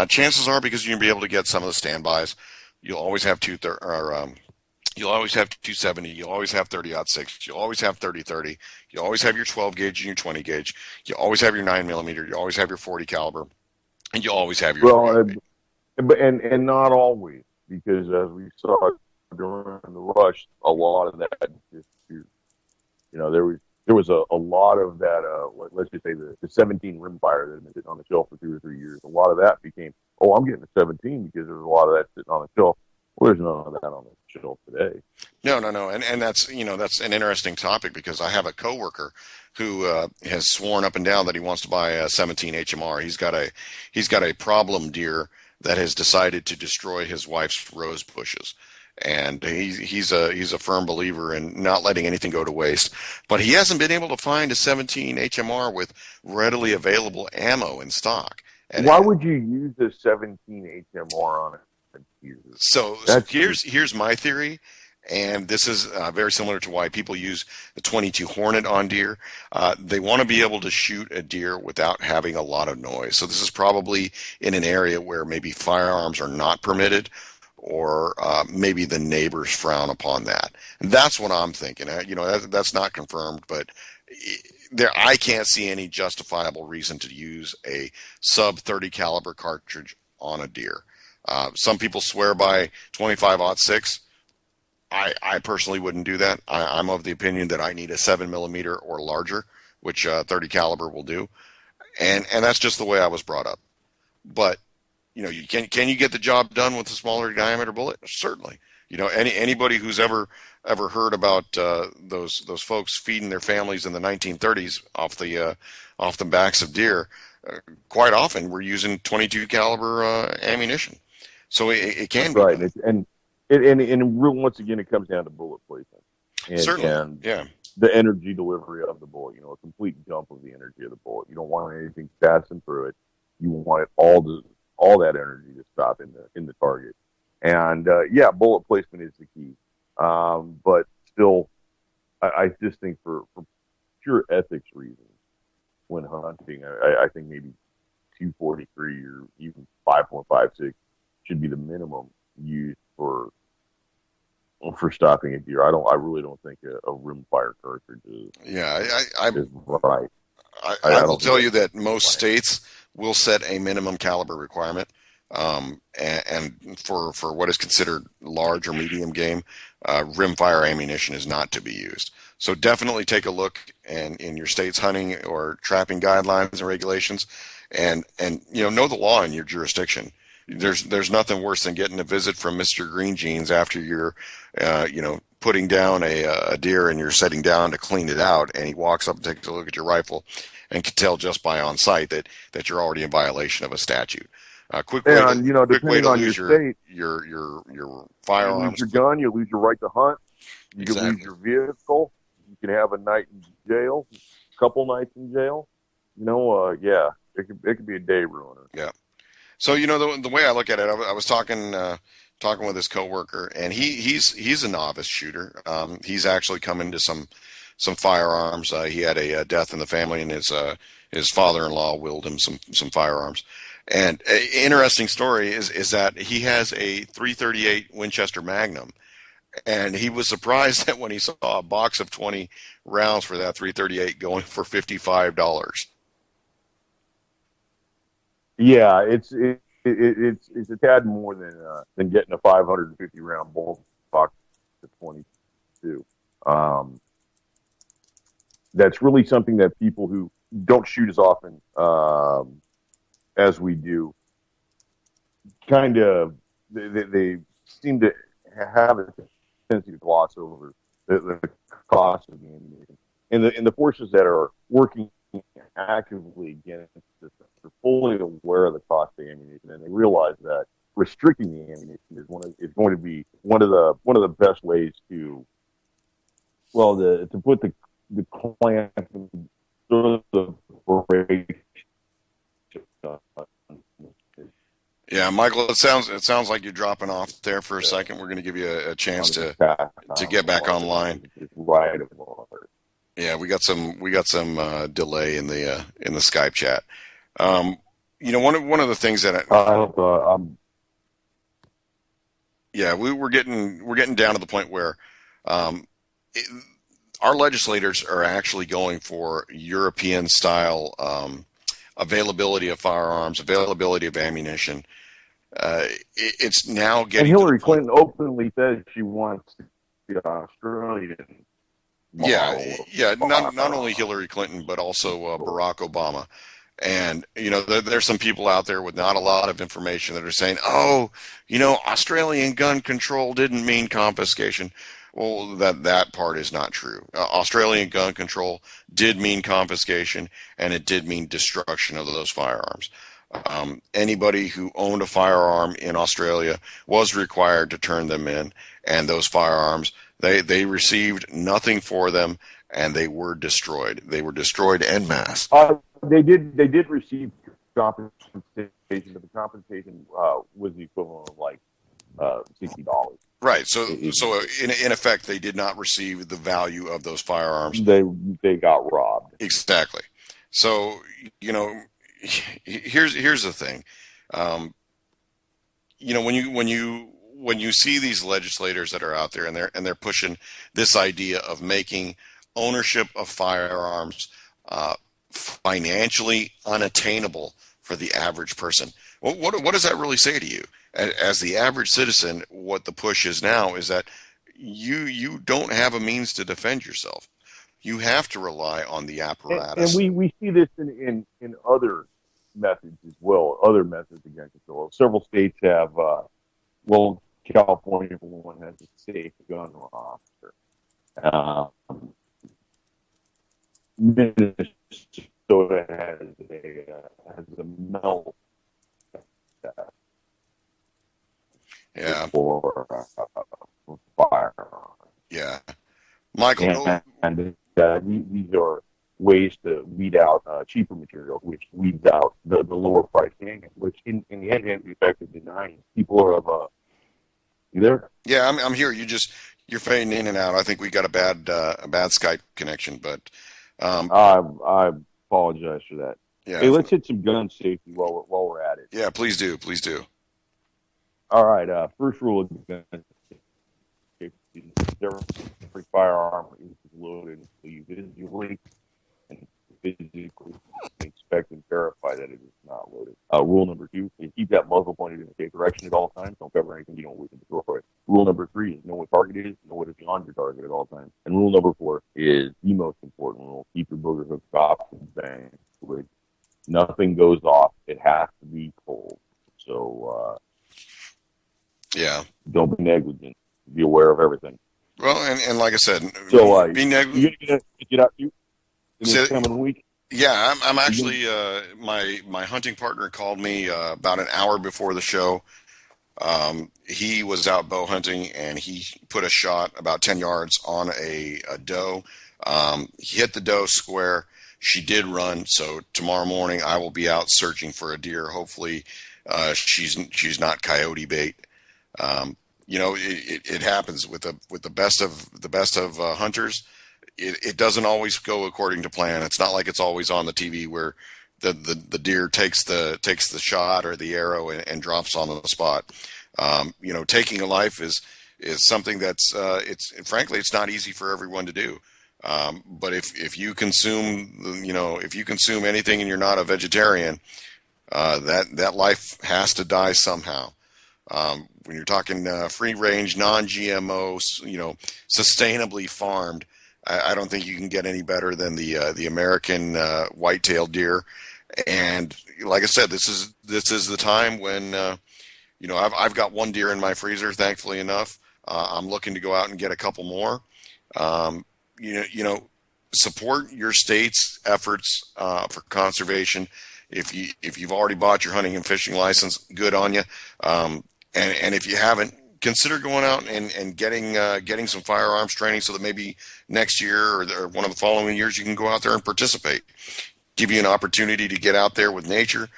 Chances are, because you'll be able to get some of the standbys, you'll always have you'll always have 270. You'll always have 30-06. You'll always have 30-30. You'll always have your 12 gauge and your 20 gauge. You always have your 9mm. You always have your 40 caliber, and you always have your. But not always, because as we saw during the rush, a lot of that disappeared. There was a lot of that. Let's just say the 17 rimfire that had been sitting on the shelf for 2 or 3 years. A lot of that became, I'm getting a 17 because there's a lot of that sitting on the shelf. Well, there's none of that on the shelf today. No, and that's that's an interesting topic, because I have a coworker who has sworn up and down that he wants to buy a 17 HMR. He's got a problem deer that has decided to destroy his wife's rose bushes. And he's a firm believer in not letting anything go to waste, but he hasn't been able to find a 17 HMR with readily available ammo in stock. And why would you use the 17 HMR on it? So here's my theory, and this is very similar to why people use the 22 Hornet on deer. They want to be able to shoot a deer without having a lot of noise. So this is probably in an area where maybe firearms are not permitted, or maybe the neighbors frown upon that. And that's what I'm thinking. That's not confirmed, but I can't see any justifiable reason to use a sub 30 caliber cartridge on a deer. Some people swear by 25-06. I personally wouldn't do that. I'm of the opinion that I need a 7mm or larger, which 30 caliber will do, and that's just the way I was brought up. But can you get the job done with a smaller diameter bullet? Certainly. Anybody who's ever heard about those folks feeding their families in the 1930s off the backs of deer, quite often we're using 22 caliber ammunition. So it can be right, and once again, it comes down to bullet placement. Certainly, and yeah. The energy delivery of the bullet. A complete dump of the energy of the bullet. You don't want anything passing through it. You want all that energy to stop in the target. And bullet placement is the key. But still, I just think for pure ethics reasons, when hunting, I think maybe 243 or even 5.56 should be the minimum used for stopping a deer. I really don't think a rimfire cartridge is. Yeah, is right. I will tell you that most states will set a minimum caliber requirement, and for what is considered large or medium game, rimfire ammunition is not to be used. So definitely take a look in your state's hunting or trapping guidelines and regulations, and know the law in your jurisdiction. There's nothing worse than getting a visit from Mr. Green Jeans after you're, putting down a deer and you're sitting down to clean it out, and he walks up and takes a look at your rifle and can tell just by on sight that you're already in violation of a statute. Quick way to lose your firearms. You lose your gun, you lose your right to hunt, you can lose your vehicle, you can have a night in jail, a couple nights in jail. It could be a day ruiner. Yeah. So the way I look at it, I was talking with his coworker, and he's a novice shooter. He's actually come into some firearms. He had a death in the family, and his father-in-law willed him some firearms. And an interesting story is that he has a .338 Winchester Magnum, and he was surprised that when he saw a box of 20 rounds for that .338 going for $55. Yeah, it's a tad more than getting a 550 round bolt box to 22. That's really something that people who don't shoot as often as we do, kind of they seem to have a tendency to gloss over the cost of the ammunition. And the forces that are working actively against this are fully aware of the cost of the ammunition, and they realize that restricting the ammunition is going to be one of the best ways to put the clamp and sort of the break. Yeah, Michael, it sounds like you're dropping off there for a second. We're going to give you a chance to get back online. Right. Yeah, we got some delay in the Skype chat. One of the things that we're getting down to the point where our legislators are actually going for European style availability of firearms, availability of ammunition. It's now getting. And Hillary Clinton openly says she wants the Australian. Yeah. Not only Hillary Clinton, but also Barack Obama. And, there's some people out there with not a lot of information that are saying, Australian gun control didn't mean confiscation. Well, that part is not true. Australian gun control did mean confiscation, and it did mean destruction of those firearms. Anybody who owned a firearm in Australia was required to turn them in, and those firearms, they received nothing for them, and they were destroyed. They were destroyed en masse. They did receive compensation, but the compensation was the equivalent of like $60. Right. So in effect, they did not receive the value of those firearms. They got robbed. Exactly. So here's the thing. When you see these legislators that are out there and they're pushing this idea of making ownership of firearms financially unattainable for the average person. What does that really say to you? As the average citizen, what the push is now is that you don't have a means to defend yourself. You have to rely on the apparatus. And we see this in other methods as well, other methods against control. Several states have, California, for one, has a safe gun roster. Minnesota has a melt test. Yeah. For firearms. Yeah. Michael. And these are ways to weed out cheaper materials, which weeds out the lower price handgun, which in the end has the effect of denying people are of you there? Yeah, I'm here. You're fading in and out. I think we got a bad Skype connection, but I apologize for that. Yeah. Hey, let's hit some gun safety while we're at it. Yeah, please do. All right. First rule of gun safety: every firearm is loaded until you visually and physically inspect and verify that it is not loaded. Rule number 2: you keep that muzzle pointed in the same direction at all times. Don't cover anything you don't wish to destroy. Rule number 3 is know what target is, know what is beyond your target at all times. And rule number 4 is the most important rule: keep your booger hooked off and bang. Nothing goes off. It has to be cold. So, yeah. Don't be negligent. Be aware of everything. Well, and like I said, so be negligent. You gonna get out in this coming week? Yeah, I'm actually my hunting partner called me about an hour before the show. He was out bow hunting and he put a shot about 10 yards on a doe. He hit the doe square. She did run, so tomorrow morning I will be out searching for a deer. Hopefully, she's not coyote bait. It happens with the best of hunters. It doesn't always go according to plan. It's not like it's always on the TV where the deer takes the shot or the arrow and drops on the spot. Taking a life is something that's it's not easy for everyone to do. But if you consume anything and you're not a vegetarian, that life has to die somehow. When you're talking free range, non-GMO, sustainably farmed, I don't think you can get any better than the American white-tailed deer. And like I said, this is the time when I've got one deer in my freezer, thankfully enough. I'm looking to go out and get a couple more. Um, Support your state's efforts for conservation. If you've already bought your hunting and fishing license, good on you. And if you haven't, consider going out and getting some firearms training so that maybe next year or one of the following years you can go out there and participate. Give you an opportunity to get out there with nature.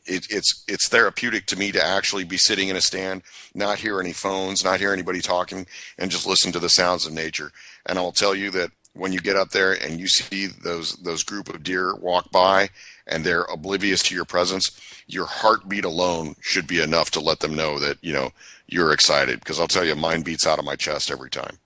It's therapeutic to me to actually be sitting in a stand, not hear any phones, not hear anybody talking, and just listen to the sounds of nature. And I'll tell you that when you get up there and you see those group of deer walk by and they're oblivious to your presence, your heartbeat alone should be enough to let them know that you're excited. Because I'll tell you, mine beats out of my chest every time.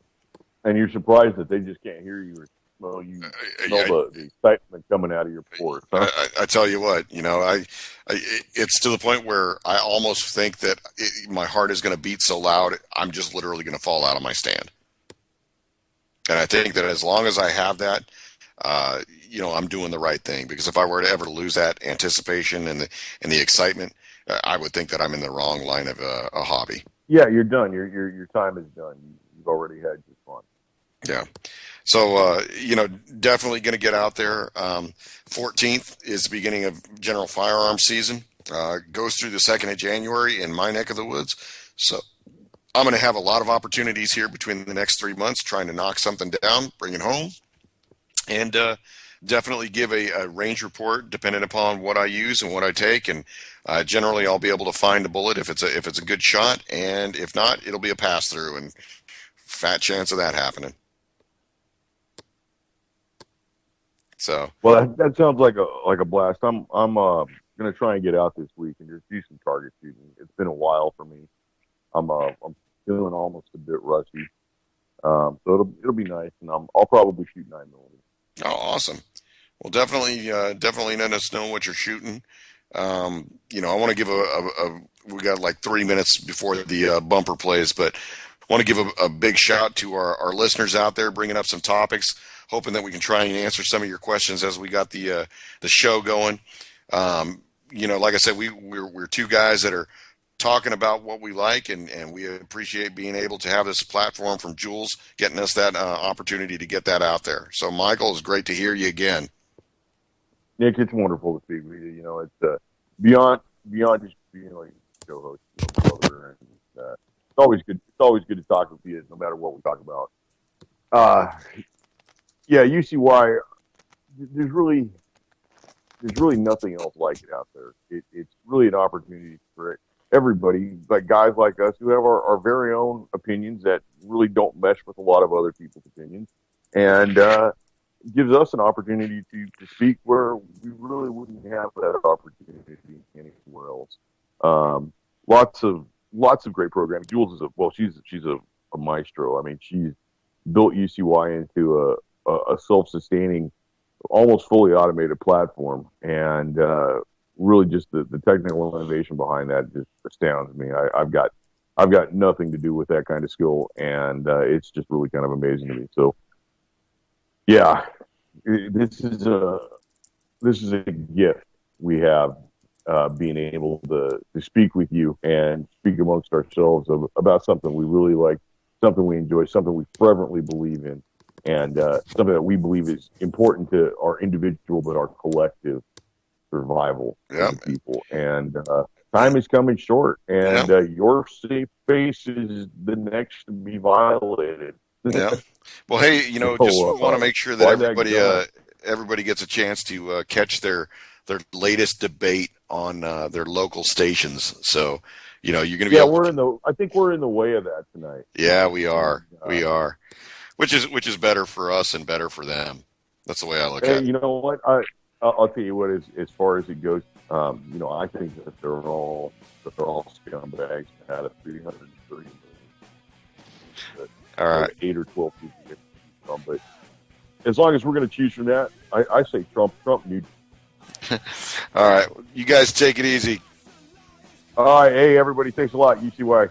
And you're surprised that they just can't hear you or smell you. Smell the excitement coming out of your pores. Huh? I tell you what, it's to the point where I almost think that my heart is going to beat so loud, I'm just literally going to fall out of my stand. And I think that as long as I have that, I'm doing the right thing. Because if I were to ever lose that anticipation and the excitement, I would think that I'm in the wrong line of a hobby. Yeah, you're done. Your time is done. You've already had your fun. Yeah. So, definitely going to get out there. 14th is the beginning of general firearms season. Goes through the 2nd of January in my neck of the woods. So I'm going to have a lot of opportunities here between the next 3 months trying to knock something down, bring it home, and definitely give a range report depending upon what I use and what I take. And generally, I'll be able to find a bullet if it's a good shot, and if not, it'll be a pass through, and fat chance of that happening. So well, that sounds like a blast. I'm gonna try and get out this week and just do some target shooting. It's been a while for me. I'm feeling almost a bit rusty. So it'll be nice, and I'll probably shoot 9mm. Oh, awesome. Well, definitely let us know what you're shooting. I want to give we got like 3 minutes before the bumper plays, but I want to give a big shout to our listeners out there, bringing up some topics, hoping that we can try and answer some of your questions as we got the show going. Like I said, we're two guys that are talking about what we like, and we appreciate being able to have this platform from Jules getting us that opportunity to get that out there. So, Michael, it's great to hear you again. Nick, it's wonderful to speak with you. It's beyond just being like a show host, brother, and it's always good. It's always good to talk with you, no matter what we talk about. Yeah, UCY. There's really nothing else like it out there. It's really an opportunity for everybody, like guys like us who have our very own opinions that really don't mesh with a lot of other people's opinions, and gives us an opportunity to speak where we really wouldn't have that opportunity anywhere else. Lots of great programming. Jules is she's a maestro. I mean, she's built UCY into a self-sustaining, almost fully automated platform, and really just the technical innovation behind that just astounds me. I've got nothing to do with that kind of skill, and it's just really kind of amazing to me. So, yeah, this is a gift we have, being able to speak with you and speak amongst ourselves about something we really like, something we enjoy, something we fervently believe in, and something that we believe is important to our individual but our collective survival of people. And time is coming short, and your safe space is the next to be violated. Yeah. Well, hey, just want to make sure that everybody gets a chance to catch their latest debate on their local stations. So, you're going to be. Yeah, I think we're in the way of that tonight. Yeah, we are. We are. Which is better for us and better for them. That's the way I look at it. You know what? I'll tell you what. As far as it goes, I think that they're all scumbags out of 330 million. All right, 8 or 12 people get from. But as long as we're going to choose from that, I say Trump new. All right, you guys take it easy. All right, hey everybody, thanks a lot. UCY.